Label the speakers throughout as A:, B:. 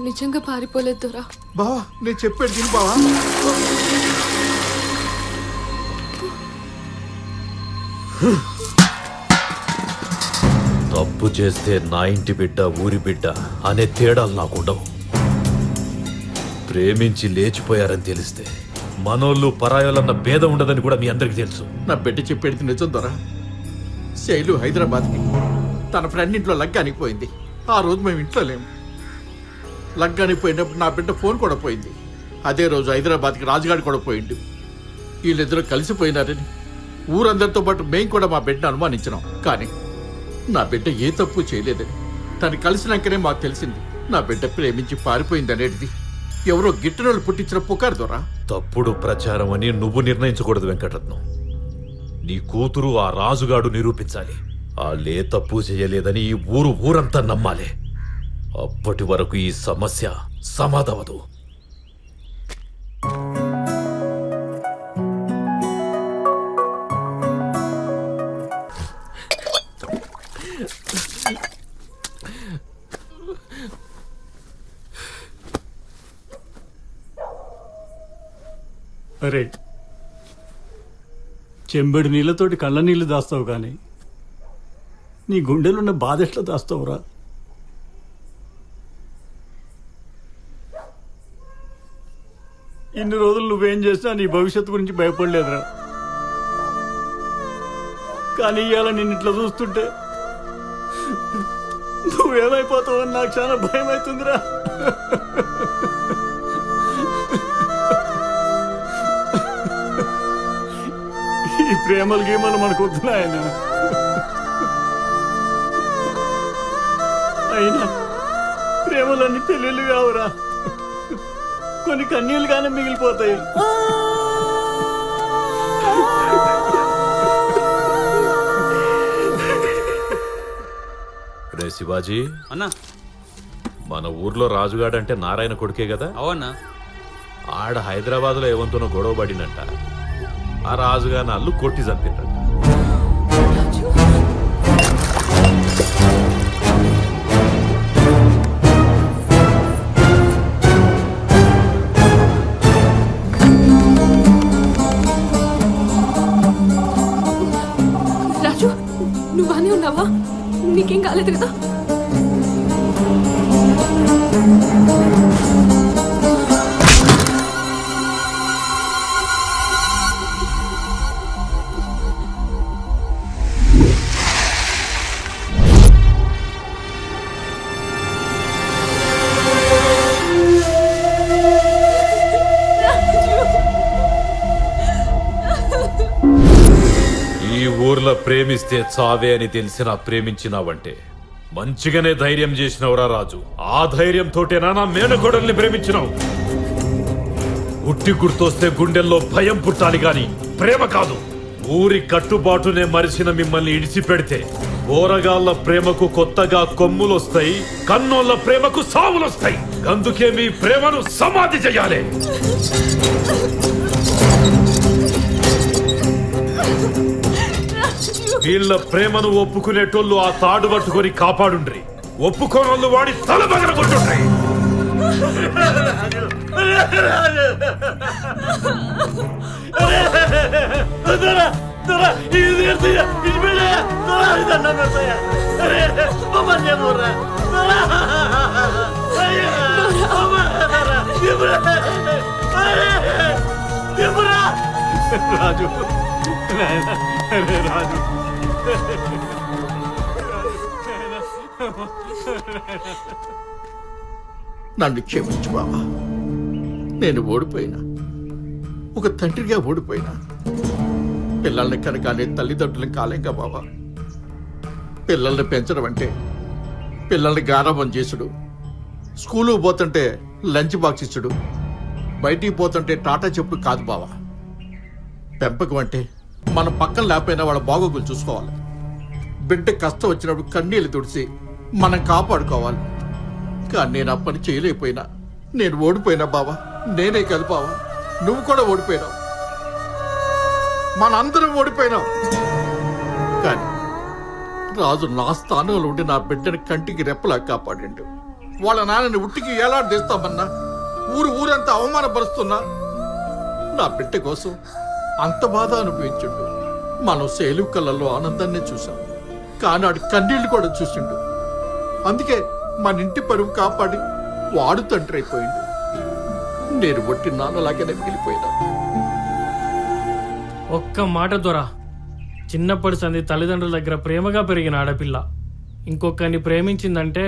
A: నిజంగా పారిపోలేదు దొరా.
B: బావా నేను చెప్పేది విను బావా.
C: తప్పు చేస్తే నా ఇంటి బిడ్డ ఊరి బిడ్డ అనే తేడాలు నాకుండవు. ప్రేమించి లేచిపోయారని తెలిస్తే మనోళ్ళు పరాయోళ్ళన్న భేదం ఉండదని కూడా మీ అందరికి తెలుసు.
B: నా బిడ్డ చెప్పేది నిజం దొరా. శైలు హైదరాబాద్కి తన ఫ్రెండ్ ఇంట్లో లగ్గానికి పోయింది. ఆ రోజు మేము ఇంట్లో లేము. లగ్గానికి పోయినప్పుడు నా బిడ్డ ఫోన్ కూడా పోయింది. అదే రోజు హైదరాబాద్కి రాజుగాడు కూడా పోయిండు. వీళ్ళిద్దరూ కలిసిపోయినారని ఊరందరితో పాటు మేము కూడా మా బిడ్డను అనుమానించినాం. కానీ నా బిడ్డ ఏ తప్పు చేయలేదని తను కలిసినాకనే మాకు తెలిసింది నా బిడ్డ ప్రేమించి పారిపోయింది అనేది ఎవరో గిట్టనోళ్ళు పుట్టించిన పుకారు దొరా.
C: తప్పుడు ప్రచారం అని నువ్వు నిర్ణయించకూడదు వెంకటరత్నం. నీ కూతురు ఆ రాజుగాడు నిరూపించాలి. వాళ్ళే తప్పు చేయలేదని ఈ ఊరంతా నమ్మాలి. అప్పటి వరకు ఈ సమస్య సమాధవదు.
D: అరే, చెంబెడు నీళ్ళతోటి కళ్ళ నీళ్ళు దాస్తావు కానీ నీ గుండెలున్న బాధ ఎట్లా దాస్తావురా? ఇన్ని రోజులు నువ్వేం చేసినా నీ భవిష్యత్తు గురించి భయపడలేదురా. కానీ ఇవాళ నిన్ను ఇట్లా చూస్తుంటే నువ్వేమైపోతావని నాకు చాలా భయం అవుతుందిరా. ఈ ప్రేమలు గేమలు మనకు వద్దునాయన. అయినా ప్రేమలన్నీ పెళ్ళిళ్ళు కావురా, కొన్ని కన్నీళ్ళుగానే మిగిలిపోతాయి.
C: రే శివాజీ
E: అన్నా,
C: మన ఊర్లో రాజుగాడంటే నారాయణ కొడుకే కదా?
E: అవన్నా.
C: ఆడ హైదరాబాద్లో ఏవంతోనో గొడవ పడినంట. ఆ రాజుగారిని అల్లు కొట్టి చంపినట.
A: రాజు, నువ్వానే ఉన్నావా? నీకేం కాలేదు కదా?
C: ఈ ఊర్లో ప్రేమిస్తే చావే అని తెలిసిన ప్రేమించినావంటే మంచిగానే ధైర్యం చేసినవురా రాజు. ఆ ధైర్యంతోటేనా నా మేనకోడల్ని ప్రేమించినావు? ఉట్టి గుర్తొస్తే గుండెల్లో భయం పుట్టాలి గాని ప్రేమ కాదు. ఊరి కట్టుబాటునే మరిచిన మిమ్మల్ని ఇడిచిపెడితే బోరగాళ్ల ప్రేమకు కొత్తగా కొమ్ములొస్తాయి, కన్నోళ్ల ప్రేమకు సావులొస్తాయి. అందుకే మీ ప్రేమను సమాధి చెయ్యాలి. వీళ్ళ ప్రేమను ఒప్పుకునేటోళ్ళు ఆ తాడు పట్టుకొని కాపాడుండ్రి. ఒప్పుకోనోళ్ళు వాడి తల పగలగొట్టుండ్రి.
D: రాజు, రాజు,
B: నన్ను క్షమించు బాబా. నేను ఓడిపోయినా, ఒక తండ్రిగా ఓడిపోయినా. పిల్లల్ని కనగానే తల్లిదండ్రులను కాలేంగా బాబా. పిల్లల్ని పెంచడం అంటే పిల్లల్ని గారాబం చేసుడు, స్కూలుకు పోతుంటే లంచ్ బాక్స్ ఇచ్చుడు, బయటికి పోతుంటే టాటా చెప్పుడు కాదు బావా. పెంపకం అంటే మన పక్కన లేకపోయినా వాళ్ళ బాగోగులు చూసుకోవాలి. బిడ్డ కష్టం వచ్చినప్పుడు కన్నీళ్ళు తుడిచి మనం కాపాడుకోవాలి. కానీ నేను ఆ పని చేయలేకపోయినా. నేను ఓడిపోయినా బావా. నేనే కాదు బావా, నువ్వు కూడా ఓడిపోయినావు. మనందరం ఓడిపోయినాం. కానీ రాజు నా స్థానంలో ఉండి నా బిడ్డని కంటికి రెప్పలా కాపాడిండు. వాళ్ళ నాన్నని ఉట్టికి ఏలాడదీస్తామన్నా, ఊరంతా అవమానపరుస్తున్నా నా బిడ్డ కోసం అంత బాధ అనుభవించుండు. మనం సేలు కళ్ళల్లో ఆనందాన్ని చూసాం, కానాడు కన్నీళ్లు కూడా చూసిండు. అందుకే మన ఇంటి పరువు కాపాడి వాడు తండ్రి అయిపోయిండు. నేను ఒట్టి నాన్నలాగానే మిగిలిపోయినా.
E: ఒక్క మాట దొరా, చిన్నప్పటి సంది తల్లిదండ్రుల దగ్గర ప్రేమగా పెరిగిన ఆడపిల్ల ఇంకొకరిని ప్రేమించిందంటే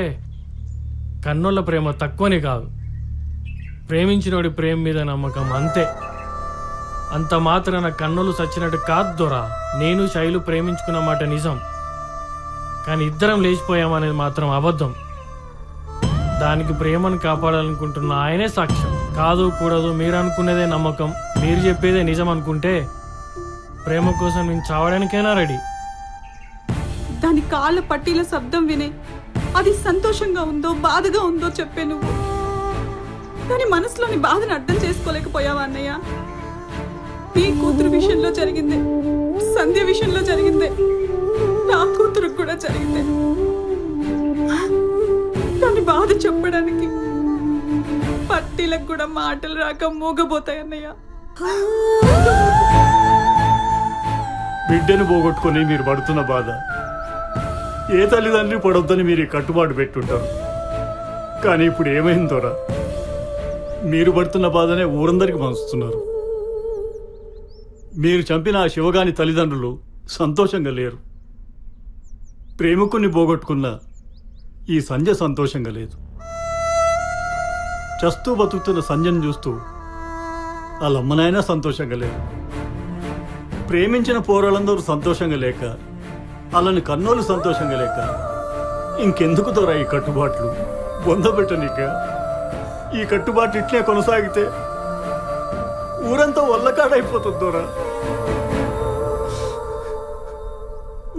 E: కన్నోళ్ళ ప్రేమ తక్కువని కాదు, ప్రేమించినోడి ప్రేమ మీద నమ్మకం అంతే. అంత మాత్రాన కన్నోళ్ళు చచ్చినట్టు కాదు దొరా. నేను శైలు ప్రేమించుకున్న మాట నిజం, కానీ ఇద్దరం లేచిపోయామనేది మాత్రం అబద్ధం. దానికి ప్రేమను కాపాడాలనుకుంటున్న ఆయనే సాక్ష్యం. కాదు కూడదు మీరు అనుకునేదే నమ్మకం, మీరు చెప్పేదే నిజం అనుకుంటే ప్రేమ కోసం నేను చావడానికైనా రెడీ.
A: దాని కాళ్ళ పట్టీల శబ్దం వినే అది సంతోషంగా ఉందో బాధగా ఉందో చెప్పే నువ్వు దాని మనసులోని బాధను అర్థం చేసుకోలేకపోయావా అన్నయ్య? నీ కూతురు విషయంలో జరిగిందే, సంధ్య విషయంలో జరిగిందే, నా కూతురుకు కూడా జరిగిందే. దాని బాధ చెప్పడానికి పట్టీలకు కూడా మాటలు రాక మూగబోతాయి అన్నయ్య.
D: బిడ్డను పోగొట్టుకొని మీరు పడుతున్న బాధ ఏ తల్లిదండ్రి పడొద్దని మీరు ఈ కట్టుబాటు పెట్టుంటారు. కానీ ఇప్పుడు ఏమైందోరా, మీరు పడుతున్న బాధనే ఊరందరికి పంచుతున్నారు. మీరు చంపిన ఆ శివగాని తల్లిదండ్రులు సంతోషంగా లేరు. ప్రేమికుని పోగొట్టుకున్న ఈ సంధ్య సంతోషంగా లేదు. చస్తూ బతుకుతున్న సంధ్యను చూస్తూ వాళ్ళమ్మనైనా సంతోషంగా లేదు. ప్రేమించిన పోరాళ్ళందరూ సంతోషంగా లేక, వాళ్ళని కన్నోళ్ళు సంతోషంగా లేక ఇంకెందుకు దొరా ఈ కట్టుబాట్లు? బొందబెట్టనిక ఈ కట్టుబాట్లు ఇట్లే కొనసాగితే ఊరంతా వల్లకాడైపోతుంది దొరా.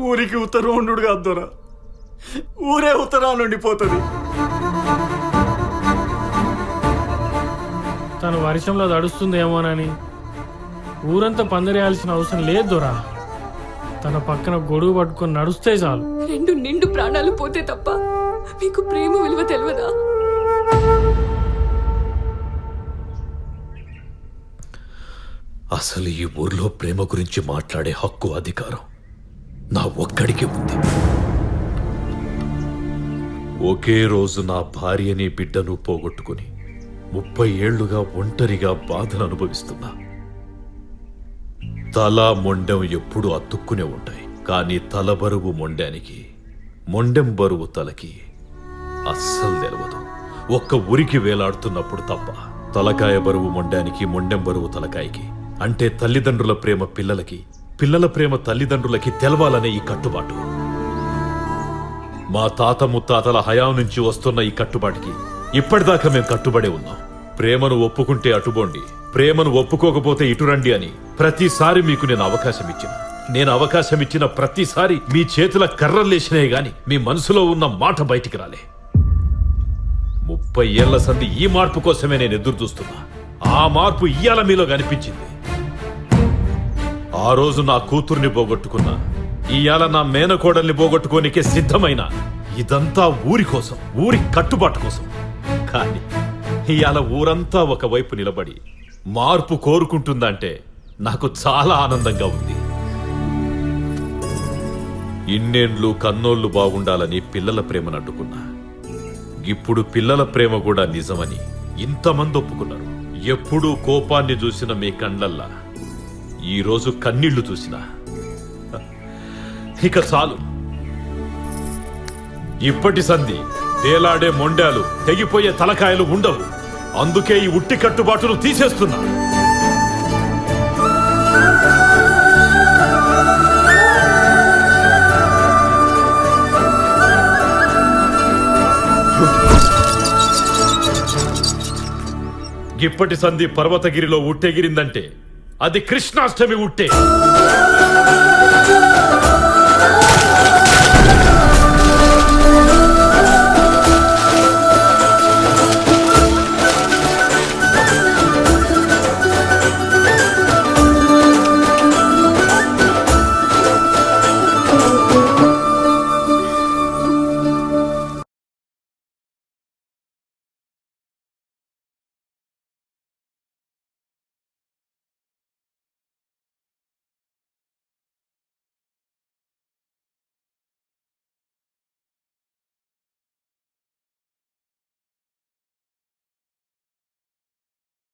D: ఊరికి ఉత్తరం ఉండు కాదు దొరా, ఊరే ఉత్తరాలు ఉండిపోతుంది.
E: తను వర్షంలో తడుస్తుందేమోనని ఊరంతా పందిరేయాల్సిన అవసరం లేదు దొరా. తన పక్కన గొడుగు పట్టుకొని నడుస్తే చాలు.
A: రెండు నిండు ప్రాణాలు పోతే తప్ప మీకు ప్రేమ విలువ తెలియదా?
C: అసలు ఈ ఊర్లో ప్రేమ గురించి మాట్లాడే హక్కు, అధికారం నా ఒక్కడికే ఉంది. ఒకే రోజు నా భార్యని బిడ్డను పోగొట్టుకుని 30 ఏళ్లుగా ఒంటరిగా బాధను అనుభవిస్తున్నా. తల మొండెం ఎప్పుడు అతుక్కునే ఉంటాయి, కానీ తల బరువు మొండానికి, మొండెం బరువు తలకి అస్సలు తెలవదు. ఒక్క ఉరికి వేలాడుతున్నప్పుడు తప్ప. తలకాయ బరువు మొండానికి, మొండెం బరువు తలకాయకి. అంటే తల్లిదండ్రుల ప్రేమ పిల్లలకి, పిల్లల ప్రేమ తల్లిదండ్రులకి తెలవాలనే ఈ కట్టుబాటు. మా తాత ముత్తాతల హయాం నుంచి వస్తున్న ఈ కట్టుబాటుకి ఇప్పటిదాకా మేము కట్టుబడే ఉన్నాం. ప్రేమను ఒప్పుకుంటే అటుబోండి, ప్రేమను ఒప్పుకోకపోతే ఇటురండి అని ప్రతిసారి మీకు నేను అవకాశం ఇచ్చిన ప్రతిసారి మీ చేతుల కర్రలేసినాయి గాని మీ మనసులో ఉన్న మాట బయటికి రాలే. 30 ఏళ్ల సంధి ఈ మార్పు కోసమే నేను ఎదురు చూస్తున్నా. ఆ మార్పు ఇయ్యాల మీలో కనిపించింది. ఆ రోజు నా కూతుర్ని పోగొట్టుకున్నా, ఇయ్యాల నా మేనకోడల్ని పోగొట్టుకోనికే సిద్ధమైన. ఇదంతా ఊరి కోసం, ఊరి కట్టుబాటు కోసం. కానీ ఇయాల ఊరంతా ఒకవైపు నిలబడి మార్పు కోరుకుంటుందంటే నాకు చాలా ఆనందంగా ఉంది. ఇన్నేళ్లు కన్నోళ్లు బాగుండాలని పిల్లల ప్రేమను అడ్డుకున్నా. ఇప్పుడు పిల్లల ప్రేమ కూడా నిజమని ఇంతమంది ఒప్పుకున్నారు. ఎప్పుడూ కోపాన్ని చూసిన మీ కళ్ళల్లా ఈరోజు కన్నీళ్లు చూసినా ఇక చాలు. ఇప్పటి సంధి వేలాడే మొండాలు, తెగిపోయే తలకాయలు ఉండవు. అందుకే ఈ ఉట్టి కట్టుబాటును తీసేస్తున్నా. ఇప్పటి సంధి పర్వతగిరిలో ఉట్టెగిరిందంటే అది కృష్ణాష్టమి ఉట్టే.